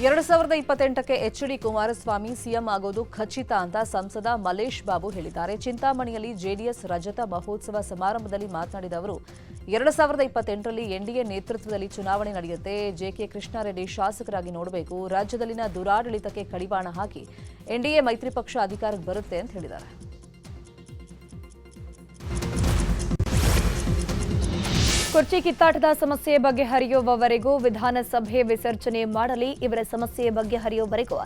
2028ಕ್ಕೆ H D. Kumaraswamy CM ಆಗೋದು ಖಚಿತ ಅಂತ ಸಂಸದ ಮಲೇಶ್ ಬಾಬು ಹೇಳಿದ್ದಾರೆ. ಚಿಂತಾಮಣಿಯಲ್ಲಿ ಜೆಡಿಎಸ್ ರಜತ ಮಹೋತ್ಸವ ಸಮಾರಂಭದಲ್ಲಿ ಮಾತನಾಡಿದ ಅವರು 2028ರಲ್ಲಿ ಎನ್ಡಿಎ ನೇತೃತ್ವದಲ್ಲಿ ಚುನಾವಣೆ ನಡೆಯುತ್ತೆ. ಜೆಕೆ ಕೃಷ್ಣಾರೆಡ್ಡಿ ಶಾಸಕರಾಗಿ ನೋಡಬೇಕು. ರಾಜ್ಯದಲ್ಲಿನ ದುರಾಡಳಿತಕ್ಕೆ ಕಡಿವಾಣ ಹಾಕಿ ಎನ್ಡಿಎ ಮೈತ್ರಿ ಪಕ್ಷ ಅಧಿಕಾರಕ್ಕೆ ಬರುತ್ತೆ ಅಂತ ಹೇಳಿದ್ದಾರೆ. ಕುರ್ಚಿ ಕಿತ್ತಾಟದ ಸಮಸ್ಯೆ ಬಗೆಹರಿಯುವವರೆಗೂ ವಿಧಾನಸಭೆ ವಿಸರ್ಜನೆ ಮಾಡಲಿ, ಇವರ ಸಮಸ್ಯೆ ಬಗೆಹರಿಯುವವರೆಗೂ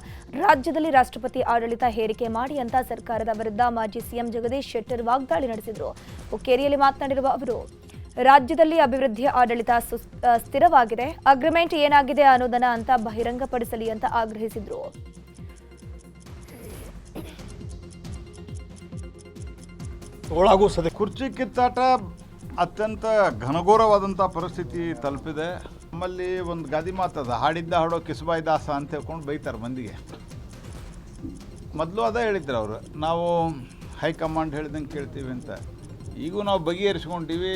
ರಾಜ್ಯದಲ್ಲಿ ರಾಷ್ಟ್ರಪತಿ ಆಡಳಿತ ಹೇರಿಕೆ ಮಾಡಿ ಅಂತ ಸರ್ಕಾರದ ವಿರುದ್ಧ ಮಾಜಿ ಸಿಎಂ ಜಗದೀಶ್ ಶೆಟ್ಟರ್ ವಾಗ್ದಾಳಿ ನಡೆಸಿದರು. ಹುಕ್ಕೇರಿಯಲ್ಲಿ ಮಾತನಾಡಿರುವ ಅವರು, ರಾಜ್ಯದಲ್ಲಿ ಅಭಿವೃದ್ಧಿಯ ಆಡಳಿತ ಸ್ಥಿರವಾಗಿದೆ, ಅಗ್ರಿಮೆಂಟ್ ಏನಾಗಿದೆ ಅನ್ನೋದನ್ನ ಅಂತ ಬಹಿರಂಗಪಡಿಸಲಿ ಅಂತ ಆಗ್ರಹಿಸಿದರು. ಕುರ್ಚಿ ಕಿತ್ತಾಟ ಅತ್ಯಂತ ಘನಘೋರವಾದಂಥ ಪರಿಸ್ಥಿತಿ ತಲುಪಿದೆ. ನಮ್ಮಲ್ಲಿ ಒಂದು ಗಾದಿ ಮಾತದ, ಹಾಡಿದ್ದ ಹಾಡೋ ಕಿಸಬಾಯಿ ದಾಸ ಅಂತ ಹೇಳ್ಕೊಂಡು ಬೈತಾರೆ ಮಂದಿಗೆ. ಮೊದಲು ಅದೇ ಹೇಳಿದ್ರು ಅವರು, ನಾವು ಹೈಕಮಾಂಡ್ ಹೇಳ್ದಂಗೆ ಕೇಳ್ತೀವಿ ಅಂತ. ಈಗೂ ನಾವು ಬಗೆಹರಿಸ್ಕೊಂಡಿವಿ.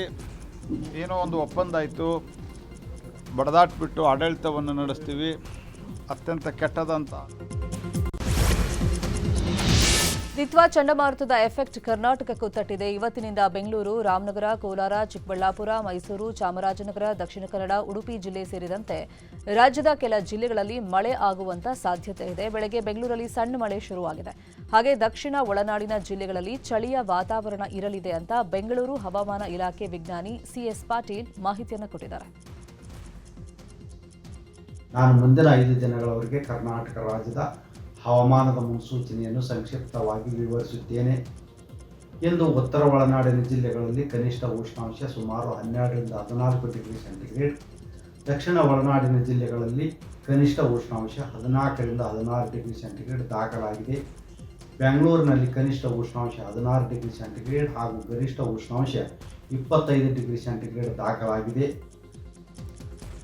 ಏನೋ ಒಂದು ಒಪ್ಪಂದ ಆಯಿತು, ಬಡದಾಟ್ಬಿಟ್ಟು ಆಡಳಿತವನ್ನು ನಡೆಸ್ತೀವಿ. ಅತ್ಯಂತ ಕೆಟ್ಟದಂತ ದಿತ್ವಾ ಚಂಡಮಾರುತದ ಎಫೆಕ್ಟ್ ಕರ್ನಾಟಕಕ್ಕೂ ತಟ್ಟಿದೆ. ಇವತ್ತಿನಿಂದ ಬೆಂಗಳೂರು, ರಾಮನಗರ, ಕೋಲಾರ, ಚಿಕ್ಕಬಳ್ಳಾಪುರ, ಮೈಸೂರು, ಚಾಮರಾಜನಗರ, ದಕ್ಷಿಣ ಕನ್ನಡ, ಉಡುಪಿ ಜಿಲ್ಲೆ ಸೇರಿದಂತೆ ರಾಜ್ಯದ ಕೆಲ ಜಿಲ್ಲೆಗಳಲ್ಲಿ ಮಳೆ ಆಗುವಂತ ಸಾಧ್ಯತೆ ಇದೆ. ಬೆಳಗ್ಗೆ ಬೆಂಗಳೂರಲ್ಲಿ ಸಣ್ಣ ಮಳೆ ಶುರುವಾಗಿದೆ. ಹಾಗೆ ದಕ್ಷಿಣ ಒಳನಾಡಿನ ಜಿಲ್ಲೆಗಳಲ್ಲಿ ಚಳಿಯ ವಾತಾವರಣ ಇರಲಿದೆ ಅಂತ ಬೆಂಗಳೂರು ಹವಾಮಾನ ಇಲಾಖೆ ವಿಜ್ಞಾನಿ ಸಿಎಸ್ ಪಾಟೀಲ್ ಮಾಹಿತಿಯನ್ನು ಕೊಟ್ಟಿದ್ದಾರೆ. ನಾನು ಮುಂದಿನ 5 ದಿನಗಳವರೆಗೆ ಕರ್ನಾಟಕ ರಾಜ್ಯದ ಹವಾಮಾನದ ಮುನ್ಸೂಚನೆಯನ್ನು ಸಂಕ್ಷಿಪ್ತವಾಗಿ ವಿವರಿಸುತ್ತೇನೆ ಎಂದು. ಉತ್ತರ ಒಳನಾಡಿನ ಜಿಲ್ಲೆಗಳಲ್ಲಿ ಕನಿಷ್ಠ ಉಷ್ಣಾಂಶ ಸುಮಾರು 12ರಿಂದ 14 ಡಿಗ್ರಿ ಸೆಂಟಿಗ್ರೇಡ್, ದಕ್ಷಿಣ ಒಳನಾಡಿನ ಜಿಲ್ಲೆಗಳಲ್ಲಿ ಕನಿಷ್ಠ ಉಷ್ಣಾಂಶ 14ರಿಂದ 16 ಡಿಗ್ರಿ ಸೆಂಟಿಗ್ರೇಡ್ ದಾಖಲಾಗಿದೆ. ಬೆಂಗಳೂರಿನಲ್ಲಿ ಕನಿಷ್ಠ ಉಷ್ಣಾಂಶ 16 ಡಿಗ್ರಿ ಸೆಂಟಿಗ್ರೇಡ್ ಹಾಗೂ ಗರಿಷ್ಠ ಉಷ್ಣಾಂಶ 25 ಡಿಗ್ರಿ ಸೆಂಟಿಗ್ರೇಡ್ ದಾಖಲಾಗಿದೆ.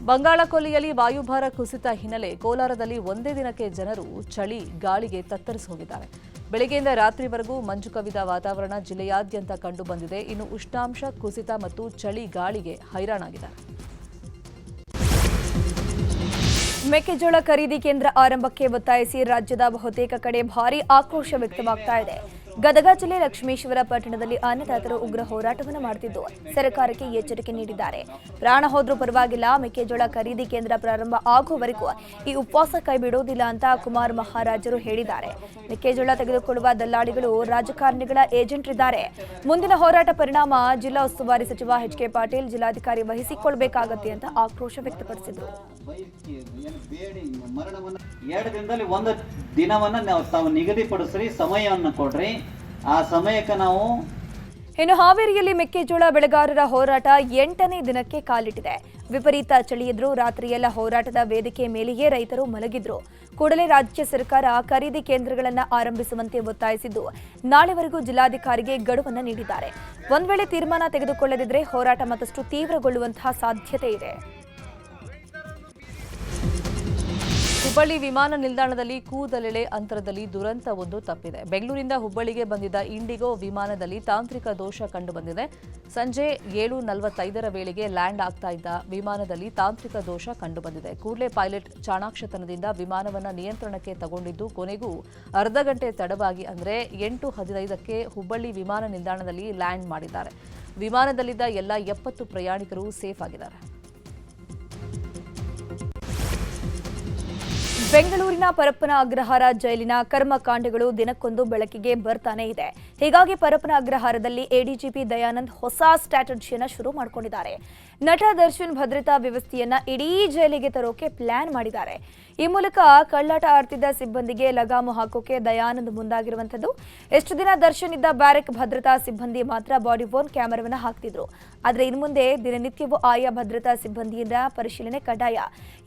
ಬಂಗಾಳಕೊಲ್ಲಿಯಲ್ಲಿ ವಾಯುಭಾರ ಕುಸಿತ ಹಿನ್ನೆಲೆ ಕೋಲಾರದಲ್ಲಿ ಒಂದೇ ದಿನಕ್ಕೆ ಜನರು ಚಳಿ ಗಾಳಿಗೆ ತತ್ತರಿಸಿ ಹೋಗಿದ್ದಾರೆ. ಬೆಳಗ್ಗೆಯಿಂದ ರಾತ್ರಿವರೆಗೂ ಮಂಜು ಕವಿದ ವಾತಾವರಣ ಜಿಲ್ಲೆಯಾದ್ಯಂತ ಕಂಡುಬಂದಿದೆ. ಇನ್ನು ಉಷ್ಣಾಂಶ ಕುಸಿತ ಮತ್ತು ಚಳಿ ಗಾಳಿಗೆ ಹೈರಾಣಾಗಿದ್ದಾರೆ. ಮೆಕ್ಕೆಜೋಳ ಖರೀದಿ ಕೇಂದ್ರ ಆರಂಭಕ್ಕೆ ಒತ್ತಾಯಿಸಿ ರಾಜ್ಯದ ಬಹುತೇಕ ಕಡೆ ಭಾರೀ ಆಕ್ರೋಶ ವ್ಯಕ್ತವಾಗ್ತಾ ಇದೆ. ಗದಗ ಜಿಲ್ಲೆ ಲಕ್ಷ್ಮೇಶ್ವರ ಪಟ್ಟಣದಲ್ಲಿ ಅನ್ನದಾತರು ಉಗ್ರ ಹೋರಾಟವನ್ನು ಮಾಡುತ್ತಿದ್ದು ಸರ್ಕಾರಕ್ಕೆ ಎಚ್ಚರಿಕೆ ನೀಡಿದ್ದಾರೆ. ಪ್ರಾಣ ಹೋದ್ರೂ ಪರವಾಗಿಲ್ಲ, ಮೆಕ್ಕೆಜೋಳ ಖರೀದಿ ಕೇಂದ್ರ ಪ್ರಾರಂಭ ಆಗುವವರೆಗೂ ಈ ಉಪವಾಸ ಕೈಬಿಡುವುದಿಲ್ಲ ಅಂತ ಕುಮಾರ್ ಮಹಾರಾಜರು ಹೇಳಿದ್ದಾರೆ. ಮೆಕ್ಕೆಜೋಳ ತೆಗೆದುಕೊಳ್ಳುವ ದಲ್ಲಾಳಿಗಳು ರಾಜಕಾರಣಿಗಳ ಏಜೆಂಟ್ ಇದ್ದಾರೆ. ಮುಂದಿನ ಹೋರಾಟ ಪರಿಣಾಮ ಜಿಲ್ಲಾ ಉಸ್ತುವಾರಿ ಸಚಿವ ಎಚ್.ಕೆ. ಪಾಟೀಲ್ ಜಿಲ್ಲಾಧಿಕಾರಿ ವಹಿಸಿಕೊಳ್ಳಬೇಕಾಗತ್ತೆ ಅಂತ ಆಕ್ರೋಶ ವ್ಯಕ್ತಪಡಿಸಿದರು. 2 ದಿನದಲ್ಲಿ 1 ದಿನವನ್ನ ತಾವು ನಿಗದಿಪಡಿಸ್ರಿ, ಸಮಯವನ್ನು ಕೊಡ್ರಿ. ಆ ಸಮಯಕ್ಕೆ ನಾವು ಇನ್ನು ಹಾವೇರಿಯಲ್ಲಿ ಮೆಕ್ಕೆಜೋಳ ಬೆಳೆಗಾರರ ಹೋರಾಟ 8ನೇ ದಿನಕ್ಕೆ ಕಾಲಿಟ್ಟಿದೆ. ವಿಪರೀತ ಚಳಿಯಿದ್ರೂ ರಾತ್ರಿಯೆಲ್ಲ ಹೋರಾಟದ ವೇದಿಕೆ ಮೇಲೆಯೇ ರೈತರು ಮಲಗಿದ್ರು. ಕೂಡಲೇ ರಾಜ್ಯ ಸರ್ಕಾರ ಖರೀದಿ ಕೇಂದ್ರಗಳನ್ನು ಆರಂಭಿಸುವಂತೆ ಒತ್ತಾಯಿಸಿದ್ದು ನಾಳೆವರೆಗೂ ಜಿಲ್ಲಾಧಿಕಾರಿಗೆ ಗಡುವನ್ನು ನೀಡಿದ್ದಾರೆ. ಒಂದ್ ವೇಳೆ ತೀರ್ಮಾನ ತೆಗೆದುಕೊಳ್ಳದಿದ್ರೆ ಹೋರಾಟ ಮತ್ತಷ್ಟು ತೀವ್ರಗೊಳ್ಳುವಂತಹ ಸಾಧ್ಯತೆ ಇದೆ. ಹುಬ್ಬಳ್ಳಿ ವಿಮಾನ ನಿಲ್ದಾಣದಲ್ಲಿ ಕೂದಲೆಳೆ ಅಂತರದಲ್ಲಿ ದುರಂತವೊಂದು ತಪ್ಪಿದೆ. ಬೆಂಗಳೂರಿಂದ ಹುಬ್ಬಳ್ಳಿಗೆ ಬಂದಿದ್ದ ಇಂಡಿಗೋ ವಿಮಾನದಲ್ಲಿ ತಾಂತ್ರಿಕ ದೋಷ ಕಂಡುಬಂದಿದೆ. ಸಂಜೆ 7:45 ವೇಳೆಗೆ ಲ್ಯಾಂಡ್ ಆಗ್ತಾ ಇದ್ದ ವಿಮಾನದಲ್ಲಿ ತಾಂತ್ರಿಕ ದೋಷ ಕಂಡುಬಂದಿದೆ. ಕೂಡಲೇ ಪೈಲಟ್ ಚಾಣಾಕ್ಷತನದಿಂದ ವಿಮಾನವನ್ನು ನಿಯಂತ್ರಣಕ್ಕೆ ತಗೊಂಡಿದ್ದು ಕೊನೆಗೂ ಅರ್ಧ ಗಂಟೆ ತಡವಾಗಿ ಅಂದರೆ 8:15ಕ್ಕೆ ಹುಬ್ಬಳ್ಳಿ ವಿಮಾನ ನಿಲ್ದಾಣದಲ್ಲಿ ಲ್ಯಾಂಡ್ ಮಾಡಿದ್ದಾರೆ. ವಿಮಾನದಲ್ಲಿದ್ದ ಎಲ್ಲ 70 ಪ್ರಯಾಣಿಕರು ಸೇಫ್ ಆಗಿದ್ದಾರೆ. ಬೆಂಗಳೂರಿನ ಪರಪ್ಪನ ಅಗ್ರಹಾರ ಜೈಲಿನ ಕರ್ಮಕಾಂಡಗಳು ದಿನಕ್ಕೊಂದು ಬೆಳಕಿಗೆ ಬರ್ತಾನೆ ಇದೆ. ಹೀಗಾಗಿ ಪರಪ್ಪನ ಅಗ್ರಹಾರದಲ್ಲಿ ಎಡಿಜಿಪಿ ದಯಾನಂದ್ ಹೊಸ ಸ್ಟ್ರಾಟಜಿಯನ್ನು ಶುರು ಮಾಡಿಕೊಂಡಿದ್ದಾರೆ. ನಟ ದರ್ಶನ್ ಭದ್ರತಾ ವ್ಯವಸ್ಥೆಯನ್ನ ಇಡೀ ಜೈಲಿಗೆ ತರೋಕೆ ಪ್ಲಾನ್ ಮಾಡಿದ್ದಾರೆ. ಈ ಮೂಲಕ ಕಳ್ಳಾಟ ಆಡ್ತಿದ್ದ ಸಿಬ್ಬಂದಿಗೆ ಲಗಾಮು ಹಾಕೋಕೆ ದಯಾನಂದ್ ಮುಂದಾಗಿರುವಂಥದ್ದು. ಎಷ್ಟು ದಿನ ದರ್ಶನ್ ಇದ್ದ ಬ್ಯಾರೆಕ್ ಭದ್ರತಾ ಸಿಬ್ಬಂದಿ ಮಾತ್ರ ಬಾಡಿ ವೋರ್ನ್ ಕ್ಯಾಮೆರಾವನ್ನು ಹಾಕ್ತಿದ್ರು. ಆದರೆ ಇನ್ನು ಮುಂದೆ ದಿನನಿತ್ಯವೂ ಆಯಾ ಭದ್ರತಾ ಸಿಬ್ಬಂದಿಯಿಂದ ಪರಿಶೀಲನೆ ಕಡ್ಡಾಯ.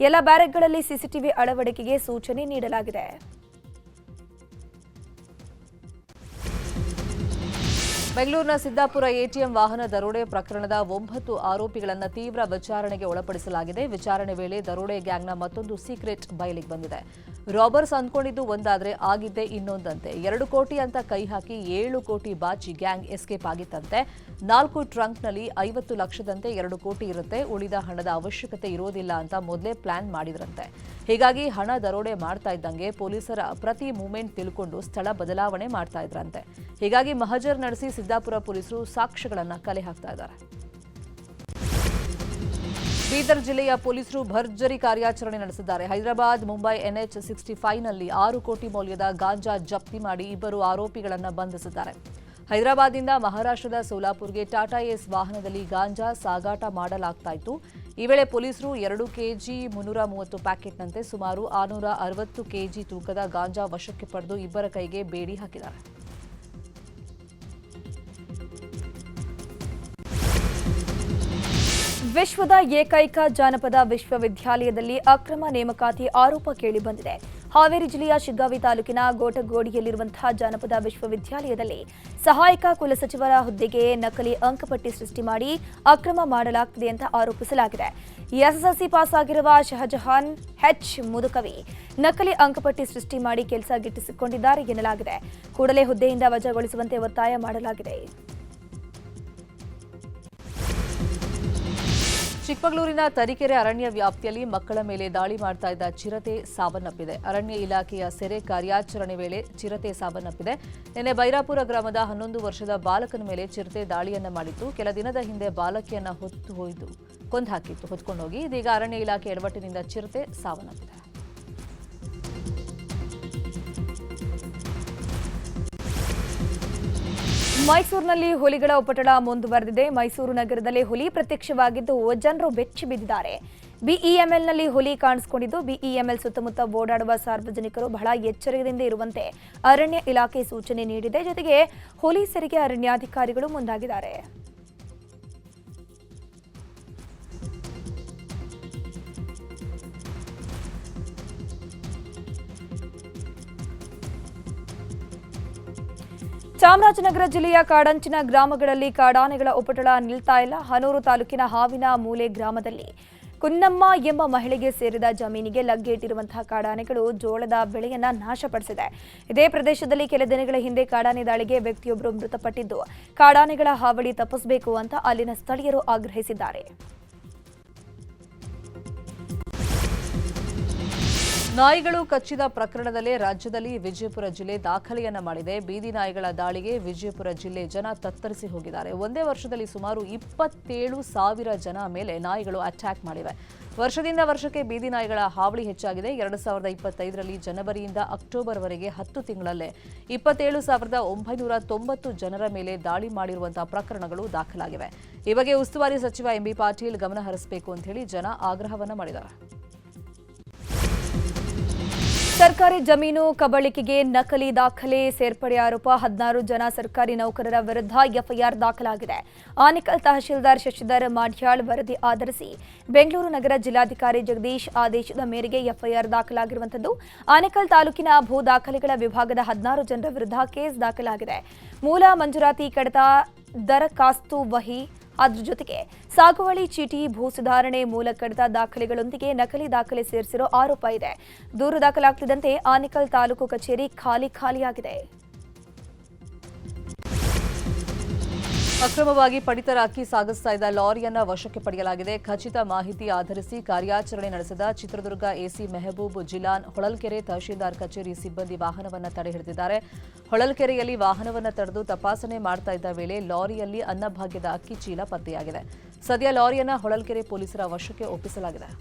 ಎಲ್ಲ ಬ್ಯಾರೆಕ್ಗಳಲ್ಲಿ ಸಿಸಿಟಿವಿ ಅಳವಡಿಕೆಗೆ ಸೂಚನೆ ನೀಡಲಾಗಿದೆ. ಬೆಂಗಳೂರಿನ ಸಿದ್ದಾಪುರ ಎಟಿಎಂ ವಾಹನ ದರೋಡೆ ಪ್ರಕರಣದ 9 ಆರೋಪಿಗಳನ್ನು ತೀವ್ರ ವಿಚಾರಣೆಗೆ ಒಳಪಡಿಸಲಾಗಿದೆ. ವಿಚಾರಣೆ ವೇಳೆ ದರೋಡೆ ಗ್ಯಾಂಗ್ನ ಮತ್ತೊಂದು ಸೀಕ್ರೆಟ್ ಬಯಲಿಗೆ ಬಂದಿದೆ. ರಾಬರ್ಸ್ ಅಂದ್ಕೊಂಡಿದ್ದು ಒಂದಾದ್ರೆ ಆಗಿದ್ದೇ ಇನ್ನೊಂದಂತೆ. 2 ಕೋಟಿ ಅಂತ ಕೈ ಹಾಕಿ 7 ಕೋಟಿ ಬಾಚಿ ಗ್ಯಾಂಗ್ ಎಸ್ಕೇಪ್ ಆಗಿತ್ತಂತೆ. 4 ಟ್ರಂಕ್ನಲ್ಲಿ 50 ಲಕ್ಷದಂತೆ 2 ಕೋಟಿ ಇರುತ್ತೆ. ಉಳಿದ ಹಣದ ಅವಶ್ಯಕತೆ ಇರೋದಿಲ್ಲ ಅಂತ ಮೊದಲೇ ಪ್ಲಾನ್ ಮಾಡಿದ್ರಂತೆ. ಹೀಗಾಗಿ ಹಣ ದರೋಡೆ ಮಾಡ್ತಾ ಇದ್ದಂಗೆ ಪೊಲೀಸರ ಪ್ರತಿ ಮೂವ್ಮೆಂಟ್ ತಿಳ್ಕೊಂಡು ಸ್ಥಳ ಬದಲಾವಣೆ ಮಾಡ್ತಾ ಇದ್ರಂತೆ. ಹೀಗಾಗಿ ಮಹಜರ್ ನಡೆಸಿ ಸಿದ್ದಾಪುರ ಪೊಲೀಸರು ಸಾಕ್ಷ್ಯಗಳನ್ನು ಕಲೆ ಹಾಕ್ತಾ ಇದ್ದಾರೆ. ಬೀದರ್ ಜಿಲ್ಲೆಯ ಪೊಲೀಸರು ಭರ್ಜರಿ ಕಾರ್ಯಾಚರಣೆ ನಡೆಸಿದ್ದಾರೆ. ಹೈದರಾಬಾದ್ ಮುಂಬೈ NH 65ನಲ್ಲಿ 6 ಕೋಟಿ ಮೌಲ್ಯದ ಗಾಂಜಾ ಜಪ್ತಿ ಮಾಡಿ 2 ಆರೋಪಿಗಳನ್ನು ಬಂಧಿಸಿದ್ದಾರೆ. ಹೈದರಾಬಾದ್ನಿಂದ ಮಹಾರಾಷ್ಟ್ರದ ಸೋಲಾಪುರ್ಗೆ ಟಾಟಾ ಏಸ್ ವಾಹನದಲ್ಲಿ ಗಾಂಜಾ ಸಾಗಾಟ ಮಾಡಲಾಗ್ತಾ ಇತ್ತು. ಈ ವೇಳೆ ಪೊಲೀಸರು 2 ಕೆಜಿ 330 ಪ್ಯಾಕೆಟ್ನಂತೆ ಸುಮಾರು 660 ಕೆಜಿ ತೂಕದ ಗಾಂಜಾ ವಶಕ್ಕೆ ಪಡೆದು 2 ಕೈಗೆ ಬೇಡಿ ಹಾಕಿದ್ದಾರೆ. ವಿಶ್ವದ ಏಕೈಕ ಜಾನಪದ ವಿಶ್ವವಿದ್ಯಾಲಯದಲ್ಲಿ ಅಕ್ರಮ ನೇಮಕಾತಿ ಆರೋಪ ಕೇಳಿಬಂದಿದೆ. ಹಾವೇರಿ ಜಿಲ್ಲೆಯ ಶಿಗ್ಗಾವಿ ತಾಲೂಕಿನ ಗೋಟಗೋಡಿಯಲ್ಲಿರುವಂತಹ ಜಾನಪದ ವಿಶ್ವವಿದ್ಯಾಲಯದಲ್ಲಿ ಸಹಾಯಕ ಕುಲಸಚಿವರ ಹುದ್ದೆಗೆ ನಕಲಿ ಅಂಕಪಟ್ಟಿ ಸೃಷ್ಟಿ ಮಾಡಿ ಅಕ್ರಮ ಮಾಡಲಾಗ್ತಿದೆ ಅಂತ ಆರೋಪಿಸಲಾಗಿದೆ. ಎಸ್ಎಸ್ಎಲ್ಸಿ ಪಾಸ್ ಆಗಿರುವ ಶಹಜಹಾನ್ H ಮುದುಕವಿ ನಕಲಿ ಅಂಕಪಟ್ಟಿ ಸೃಷ್ಟಿ ಮಾಡಿ ಕೆಲಸ ಗಿಟ್ಟಿಸಿಕೊಂಡಿದ್ದಾರೆ ಎನ್ನಲಾಗಿದೆ. ಕೂಡಲೇ ಹುದ್ದೆಯಿಂದ ವಜಾಗೊಳಿಸುವಂತೆ ಒತ್ತಾಯ ಮಾಡಲಾಗಿದೆ. ಚಿಕ್ಕಮಗಳೂರಿನ ತರೀಕೆರೆ ಅರಣ್ಯ ವ್ಯಾಪ್ತಿಯಲ್ಲಿ ಮಕ್ಕಳ ಮೇಲೆ ದಾಳಿ ಮಾಡ್ತಾ ಇದ್ದ ಚಿರತೆ ಸಾವನ್ನಪ್ಪಿದೆ. ಅರಣ್ಯ ಇಲಾಖೆಯ ಸೆರೆ ಕಾರ್ಯಾಚರಣೆ ವೇಳೆ ಚಿರತೆ ಸಾವನ್ನಪ್ಪಿದೆ. ನಿನ್ನೆ ಬೈರಾಪುರ ಗ್ರಾಮದ 11 ವರ್ಷದ ಬಾಲಕನ ಮೇಲೆ ಚಿರತೆ ದಾಳಿಯನ್ನ ಮಾಡಿತ್ತು. ಕೆಲ ದಿನದ ಹಿಂದೆ ಬಾಲಕಿಯನ್ನ ಹೊತ್ಕೊಂಡೋಗಿ ಇದೀಗ ಅರಣ್ಯ ಇಲಾಖೆ ಎಡವಟ್ಟಿನಿಂದ ಚಿರತೆ ಸಾವನ್ನಪ್ಪಿದೆ. ಮೈಸೂರಿನಲ್ಲಿ ಹುಲಿಗಳ ಉಪಟಳ ಮುಂದುವರೆದಿದೆ. ಮೈಸೂರು ನಗರದಲ್ಲಿ ಹುಲಿ ಪ್ರತ್ಯಕ್ಷವಾಗಿದ್ದು ಜನರು ಬೆಚ್ಚಿ ಬಿದ್ದಿದ್ದಾರೆ. ಬಿಇಎಂಎಲ್ನಲ್ಲಿ ಹುಲಿ ಕಾಣಿಸಿಕೊಂಡಿದ್ದು ಬಿಇಎಂಎಲ್ ಸುತ್ತಮುತ್ತ ಓಡಾಡುವ ಸಾರ್ವಜನಿಕರು ಬಹಳ ಎಚ್ಚರದಿಂದ ಇರುವಂತೆ ಅರಣ್ಯ ಇಲಾಖೆ ಸೂಚನೆ ನೀಡಿದೆ. ಜೊತೆಗೆ ಹುಲಿ ಸೆರೆಗೆ ಅರಣ್ಯಾಧಿಕಾರಿಗಳು ಮುಂದಾಗಿದ್ದಾರೆ. ಚಾಮರಾಜನಗರ ಜಿಲ್ಲೆಯ ಕಾಡಂಚಿನ ಗ್ರಾಮಗಳಲ್ಲಿ ಕಾಡಾನೆಗಳ ಉಪಟಳ ನಿಲ್ತಾ ಇಲ್ಲ. ಹನೂರು ತಾಲೂಕಿನ ಹಾವಿನ ಮೂಲೆ ಗ್ರಾಮದಲ್ಲಿ ಕುನ್ನಮ್ಮ ಎಂಬ ಮಹಿಳೆಗೆ ಸೇರಿದ ಜಮೀನಿಗೆ ಲಗ್ಗೇಟಿರುವಂತಹ ಕಾಡಾನೆಗಳು ಜೋಳದ ಬೆಳೆಯನ್ನ ನಾಶಪಡಿಸಿದೆ. ಇದೇ ಪ್ರದೇಶದಲ್ಲಿ ಕೆಲ ದಿನಗಳ ಹಿಂದೆ ಕಾಡಾನೆ ದಾಳಿಗೆ ವ್ಯಕ್ತಿಯೊಬ್ಬರು ಮೃತಪಟ್ಟಿದ್ದು, ಕಾಡಾನೆಗಳ ಹಾವಳಿ ತಪ್ಪಿಸಬೇಕು ಅಂತ ಅಲ್ಲಿನ ಸ್ಥಳೀಯರು ಆಗ್ರಹಿಸಿದ್ದಾರೆ. ನಾಯಿಗಳು ಕಚ್ಚಿದ ಪ್ರಕರಣದಲ್ಲೇ ರಾಜ್ಯದಲ್ಲಿ ವಿಜಯಪುರ ಜಿಲ್ಲೆ ದಾಖಲೆಯನ್ನ ಮಾಡಿದೆ. ಬೀದಿ ನಾಯಿಗಳ ದಾಳಿಗೆ ವಿಜಯಪುರ ಜಿಲ್ಲೆ ಜನ ತತ್ತರಿಸಿ ಹೋಗಿದ್ದಾರೆ. ಒಂದೇ ವರ್ಷದಲ್ಲಿ ಸುಮಾರು 27,000 ಜನ ಮೇಲೆ ನಾಯಿಗಳು ಅಟ್ಯಾಕ್ ಮಾಡಿವೆ. ವರ್ಷದಿಂದ ವರ್ಷಕ್ಕೆ ಬೀದಿ ನಾಯಿಗಳ ಹಾವಳಿ ಹೆಚ್ಚಾಗಿದೆ. 2025ರಲ್ಲಿ ಜನವರಿಯಿಂದ ಅಕ್ಟೋಬರ್ವರೆಗೆ 10 ತಿಂಗಳಲ್ಲೇ 27,990 ಜನರ ಮೇಲೆ ದಾಳಿ ಮಾಡಿರುವಂತಹ ಪ್ರಕರಣಗಳು ದಾಖಲಾಗಿವೆ. ಈ ಬಗ್ಗೆ ಉಸ್ತುವಾರಿ ಸಚಿವ MB ಪಾಟೀಲ್ ಗಮನ ಹರಿಸಬೇಕು ಅಂತ ಹೇಳಿ ಜನ ಆಗ್ರಹವನ್ನ ಮಾಡಿದ್ದಾರೆ. ಸರ್ಕಾರಿ ಜಮೀನು ಕಬಳಿಕೆಗೆ ನಕಲಿ ದಾಖಲೆ ಸೇರ್ಪಡೆ ಆರೋಪ 16 ಜನ ಸರ್ಕಾರಿ ನೌಕರರ ವಿರುದ್ಧ ಎಫ್ಐಆರ್ ದಾಖಲಾಗಿದೆ. ಆನೇಕಲ್ ತಹಶೀಲ್ದಾರ್ ಶಶಿಧರ್ ಮಾಡ್ಯಾಳ್ ವರದಿ ಆಧರಿಸಿ ಬೆಂಗಳೂರು ನಗರ ಜಿಲ್ಲಾಧಿಕಾರಿ ಜಗದೀಶ್ ಆದೇಶದ ಮೇರೆಗೆ ಎಫ್ಐಆರ್ ದಾಖಲಾಗಿರುವಂತದ್ದು. ಆನೇಕಲ್ ತಾಲೂಕಿನ ಭೂ ದಾಖಲೆಗಳ ವಿಭಾಗದ 16 ಜನರ ವಿರುದ್ಧ ಕೇಸ್ ದಾಖಲಾಗಿದೆ. ಮೂಲ ಮಂಜೂರಾತಿ ಕಡತ ದರಖಾಸ್ತು ವಹಿ, ಅದರ ಜೊತೆಗೆ ಸಾಗುವಳಿ ಚೀಟಿ, ಭೂ ಸುಧಾರಣೆ, ಮೂಲ ಕಡತ ದಾಖಲೆಗಳೊಂದಿಗೆ ನಕಲಿ ದಾಖಲೆ ಸೇರಿಸಿರೋ ಆರೋಪ ಇದೆ. ದೂರು ದಾಖಲಾಗ್ತಿದ್ದಂತೆ ಆನೇಕಲ್ ತಾಲೂಕು ಕಚೇರಿ ಖಾಲಿಯಾಗಿದೆ. ಅಕ್ರಮವಾಗಿ ಪಡಿತರ ಅಕ್ಕಿ ಸಾಗಿಸ್ತಾ ಇದ್ದ ಲಾರಿಯನ್ನ ವಶಕ್ಕೆ ಪಡೆಯಲಾಗಿದೆ. ಖಚಿತ ಮಾಹಿತಿ ಆಧರಿಸಿ ಕಾರ್ಯಾಚರಣೆ ನಡೆಸಿದ ಚಿತ್ರದುರ್ಗ ಎಸಿ ಮೆಹಬೂಬ್ ಜಿಲಾನ್ ಹೊಳಲ್ಕೆರೆ ತಹಶೀಲ್ದಾರ್ ಕಚೇರಿ ಸಿಬ್ಬಂದಿ ವಾಹನವನ್ನು ತಡೆ ಹಿಡಿದಿದ್ದಾರೆ. ಹೊಳಲ್ಕೆರೆಯಲ್ಲಿ ವಾಹನವನ್ನು ತಡೆದು ತಪಾಸಣೆ ಮಾಡ್ತಾ ಇದ್ದ ವೇಳೆ ಲಾರಿಯಲ್ಲಿ ಅನ್ನಭಾಗ್ಯದ ಅಕ್ಕಿ ಚೀಲ ಪತ್ತೆಯಾಗಿದೆ. ಸದ್ಯ ಲಾರಿಯನ್ನ ಹೊಳಲ್ಕೆರೆ ಪೊಲೀಸರ ವಶಕ್ಕೆ ಒಪ್ಪಿಸಲಾಗಿದೆ.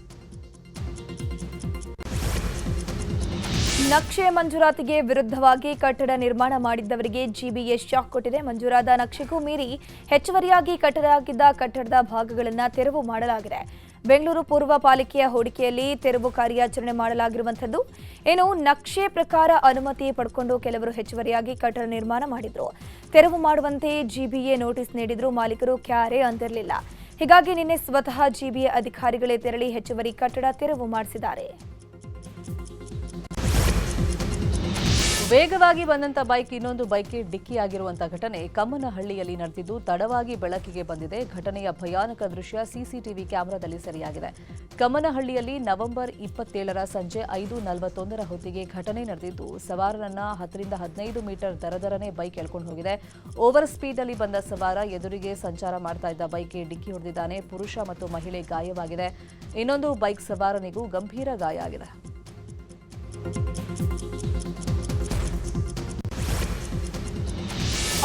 ನಕ್ಷೆ ಮಂಜೂರಾತಿಗೆ ವಿರುದ್ಧವಾಗಿ ಕಟ್ಟಡ ನಿರ್ಮಾಣ ಮಾಡಿದ್ದವರಿಗೆ ಜಿಬಿಎಸ್ ಶಾಕ್ ಕೊಟ್ಟಿದೆ. ಮಂಜೂರಾದ ನಕ್ಷೆಗೂ ಮೀರಿ ಹೆಚ್ಚುವರಿಯಾಗಿ ಕಟ್ಟಲಾಗಿದ್ದ ಕಟ್ಟಡದ ಭಾಗಗಳನ್ನು ತೆರವು ಮಾಡಲಾಗಿದೆ. ಬೆಂಗಳೂರು ಪೂರ್ವ ಪಾಲಿಕೆಯ ಹೂಡಿಕೆಯಲ್ಲಿ ತೆರವು ಕಾರ್ಯಾಚರಣೆ ಮಾಡಲಾಗಿರುವಂಥದ್ದು. ಏನು ನಕ್ಷೆ ಪ್ರಕಾರ ಅನುಮತಿ ಪಡ್ಕೊಂಡು ಕೆಲವರು ಹೆಚ್ಚುವರಿಯಾಗಿ ಕಟ್ಟಡ ನಿರ್ಮಾಣ ಮಾಡಿದ್ರು. ತೆರವು ಮಾಡುವಂತೆ ಜಿಬಿಎ ನೋಟಿಸ್ ನೀಡಿದ್ರು. ಮಾಲೀಕರು ಕ್ಯಾರೆ ಅಂತಿರಲಿಲ್ಲ. ಹೀಗಾಗಿ ನಿನ್ನೆ ಸ್ವತಃ ಜಿಬಿಎ ಅಧಿಕಾರಿಗಳೇ ತೆರಳಿ ಹೆಚ್ಚುವರಿ ಕಟ್ಟಡ ತೆರವು ಮಾಡಿಸಿದ್ದಾರೆ. ವೇಗವಾಗಿ ಬಂದಂತ ಬೈಕ್ ಇನ್ನೊಂದು ಬೈಕ್ಗೆ ಡಿಕ್ಕಿಯಾಗಿರುವಂತಹ ಘಟನೆ ಕಮ್ಮನಹಳ್ಳಿಯಲ್ಲಿ ನಡೆದಿದ್ದು ತಡವಾಗಿ ಬೆಳಕಿಗೆ ಬಂದಿದೆ. ಘಟನೆಯ ಭಯಾನಕ ದೃಶ್ಯ ಸಿಸಿಟಿವಿ ಕ್ಯಾಮೆರಾದಲ್ಲಿ ಸೆರೆಯಾಗಿದೆ. ಕಮ್ಮನಹಳ್ಳಿಯಲ್ಲಿ ನವೆಂಬರ್ 27ರ ಸಂಜೆ 5:41 ಹೊತ್ತಿಗೆ ಘಟನೆ ನಡೆದಿದ್ದು ಸವಾರನನ್ನ 10ರಿಂದ 15 ಮೀಟರ್ ದರದರನೆ ಬೈಕ್ ಎಳ್ಕೊಂಡು ಹೋಗಿದೆ. ಓವರ್ ಸ್ಪೀಡ್ ಅಲ್ಲಿ ಬಂದ ಸವಾರ ಎದುರಿಗೆ ಸಂಚಾರ ಮಾಡ್ತಾ ಇದ್ದ ಬೈಕ್ಗೆ ಡಿಕ್ಕಿ ಹೊಡೆದಿದ್ದಾನೆ. ಪುರುಷ ಮತ್ತು ಮಹಿಳೆ ಗಾಯವಾಗಿದೆ. ಇನ್ನೊಂದು ಬೈಕ್ ಸವಾರನಿಗೂ ಗಂಭೀರ ಗಾಯ ಆಗಿದೆ.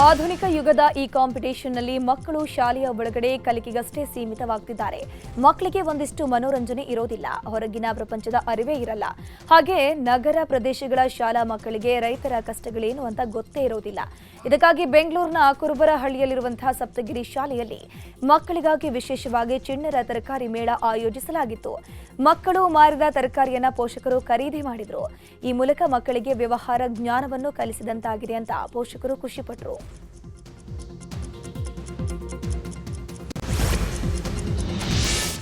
ಆಧುನಿಕ ಯುಗದ ಈ ಕಾಂಪಿಟೇಷನ್ನಲ್ಲಿ ಮಕ್ಕಳು ಶಾಲೆಯ ಒಳಗಡೆ ಕಲಿಕೆಗಷ್ಟೇ ಸೀಮಿತವಾಗ್ತಿದ್ದಾರೆ. ಮಕ್ಕಳಿಗೆ ಒಂದಿಷ್ಟು ಮನೋರಂಜನೆ ಇರೋದಿಲ್ಲ, ಹೊರಗಿನ ಪ್ರಪಂಚದ ಅರಿವೇ ಇರಲ್ಲ. ಹಾಗೆ ನಗರ ಪ್ರದೇಶಗಳ ಶಾಲಾ ಮಕ್ಕಳಿಗೆ ರೈತರ ಕಷ್ಟಗಳೇನು ಅಂತ ಗೊತ್ತೇ ಇರೋದಿಲ್ಲ. ಇದಕ್ಕಾಗಿ ಬೆಂಗಳೂರಿನ ಕುರುಬರಹಳ್ಳಿಯಲ್ಲಿರುವಂತಹ ಸಪ್ತಗಿರಿ ಶಾಲೆಯಲ್ಲಿ ಮಕ್ಕಳಿಗಾಗಿ ವಿಶೇಷವಾಗಿ ಚಿಣ್ಣರ ತರಕಾರಿ ಮೇಳ ಆಯೋಜಿಸಲಾಗಿತ್ತು. ಮಕ್ಕಳು ಮಾರಿದ ತರಕಾರಿಯನ್ನ ಪೋಷಕರು ಖರೀದಿ ಮಾಡಿದ್ರು. ಈ ಮೂಲಕ ಮಕ್ಕಳಿಗೆ ವ್ಯವಹಾರ ಜ್ಞಾನವನ್ನು ಕಲಿಸಿದಂತಾಗಿದೆ ಅಂತ ಪೋಷಕರು ಖುಷಿಪಟ್ಟರು.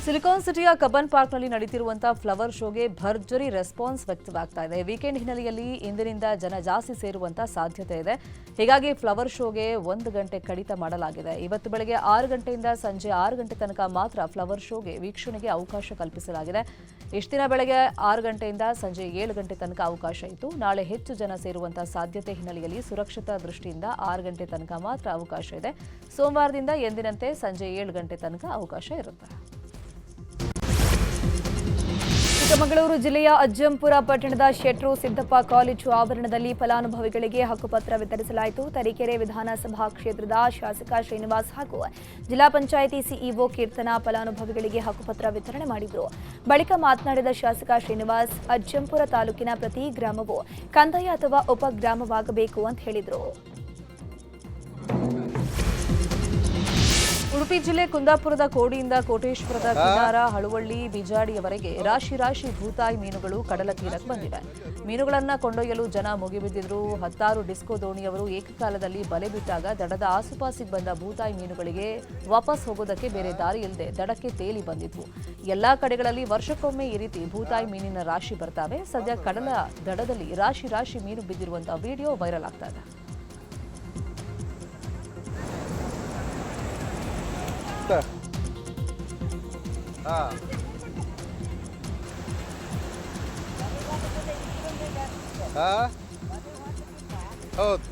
ಸಿಲಿಕಾನ್ ಸಿಟಿಯ ಕಬ್ಬನ್ ಪಾರ್ಕ್ನಲ್ಲಿ ನಡೆಯುತ್ತಿರುವಂತಹ ಫ್ಲವರ್ ಶೋಗೆ ಭರ್ಜರಿ ರೆಸ್ಪಾನ್ಸ್ ವ್ಯಕ್ತವಾಗ್ತಾ ಇದೆ. ವೀಕೆಂಡ್ ಹಿನ್ನೆಲೆಯಲ್ಲಿ ಇಂದಿನಿಂದ ಜನ ಜಾಸ್ತಿ ಸೇರುವಂತ ಸಾಧ್ಯತೆ ಇದೆ. ಹೀಗಾಗಿ ಫ್ಲವರ್ ಶೋಗೆ 1 ಗಂಟೆ ಕಡಿತ ಮಾಡಲಾಗಿದೆ. ಇವತ್ತು ಬೆಳಗ್ಗೆ 6 ಗಂಟೆಯಿಂದ ಸಂಜೆ 6 ಗಂಟೆ ತನಕ ಮಾತ್ರ ಫ್ಲವರ್ ಶೋಗೆ ವೀಕ್ಷಣೆಗೆ ಅವಕಾಶ ಕಲ್ಪಿಸಲಾಗಿದೆ. ಇಷ್ಟು ದಿನ ಬೆಳಗ್ಗೆ 6 ಗಂಟೆಯಿಂದ ಸಂಜೆ 7 ಗಂಟೆ ತನಕ ಅವಕಾಶ ಇತ್ತು. ನಾಳೆ ಹೆಚ್ಚು ಜನ ಸೇರುವಂತಹ ಸಾಧ್ಯತೆ ಹಿನ್ನೆಲೆಯಲ್ಲಿ ಸುರಕ್ಷತಾ ದೃಷ್ಟಿಯಿಂದ 6 ಗಂಟೆ ತನಕ ಮಾತ್ರ ಅವಕಾಶ ಇದೆ. ಸೋಮವಾರದಿಂದ ಎಂದಿನಂತೆ ಸಂಜೆ 7 ಗಂಟೆ ತನಕ ಅವಕಾಶ ಇರುತ್ತೆ. ಚಿಕ್ಕಮಗಳೂರು ಜಿಲ್ಲೆಯ ಅಜ್ಜಂಪುರ ಪಟ್ಟಣದ ಶೆಟ್ರು ಸಿದ್ದಪ್ಪ ಕಾಲೇಜು ಆವರಣದಲ್ಲಿ ಫಲಾನುಭವಿಗಳಿಗೆ ಹಕ್ಕುಪತ್ರ ವಿತರಿಸಲಾಯಿತು. ತರೀಕೆರೆ ವಿಧಾನಸಭಾ ಕ್ಷೇತ್ರದ ಶಾಸಕ ಶ್ರೀನಿವಾಸ್ ಹಾಗೂ ಜಿಲ್ಲಾ ಪಂಚಾಯಿತಿ ಸಿಇಒ ಕೀರ್ತನಾ ಫಲಾನುಭವಿಗಳಿಗೆ ಹಕ್ಕುಪತ್ರ ವಿತರಣೆ ಮಾಡಿದರು. ಬಳಿಕ ಮಾತನಾಡಿದ ಶಾಸಕ ಶ್ರೀನಿವಾಸ್, ಅಜ್ಜಂಪುರ ತಾಲೂಕಿನ ಪ್ರತಿ ಗ್ರಾಮವು ಕಂದಾಯ ಅಥವಾ ಉಪಗ್ರಾಮವಾಗಬೇಕು ಅಂತ ಹೇಳಿದರು. ಉಡುಪಿ ಜಿಲ್ಲೆ ಕುಂದಾಪುರದ ಕೋಡಿಯಿಂದ ಕೋಟೇಶ್ವರದ ಕಿನಾರ, ಹಳುವಳ್ಳಿ, ಬಿಜಾಡಿಯವರೆಗೆ ರಾಶಿ ರಾಶಿ ಭೂತಾಯಿ ಮೀನುಗಳು ಕಡಲ ತೀರಕ್ಕೆ ಬಂದಿವೆ. ಮೀನುಗಳನ್ನು ಕೊಂಡೊಯ್ಯಲು ಜನ ಮುಗಿಬಿದ್ದಿದ್ರು. 10 ಡಿಸ್ಕೋ ದೋಣಿಯವರು ಏಕಕಾಲದಲ್ಲಿ ಬಲೆ ಬಿಟ್ಟಾಗ ದಡದ ಆಸುಪಾಸಿಗೆ ಬಂದ ಭೂತಾಯಿ ಮೀನುಗಳಿಗೆ ವಾಪಸ್ ಹೋಗೋದಕ್ಕೆ ಬೇರೆ ದಾರಿ ಇಲ್ಲದೆ ದಡಕ್ಕೆ ತೇಲಿ ಬಂದಿದ್ವು. ಎಲ್ಲಾ ಕಡೆಗಳಲ್ಲಿ ವರ್ಷಕ್ಕೊಮ್ಮೆ ಈ ರೀತಿ ಭೂತಾಯಿ ಮೀನಿನ ರಾಶಿ ಬರ್ತಾವೆ. ಸದ್ಯ ಕಡಲ ದಡದಲ್ಲಿ ರಾಶಿ ರಾಶಿ ಮೀನು ಬಿದ್ದಿರುವಂತಹ ವಿಡಿಯೋ ವೈರಲ್ ಆಗ್ತಾ ಇದೆ. ಹೌದು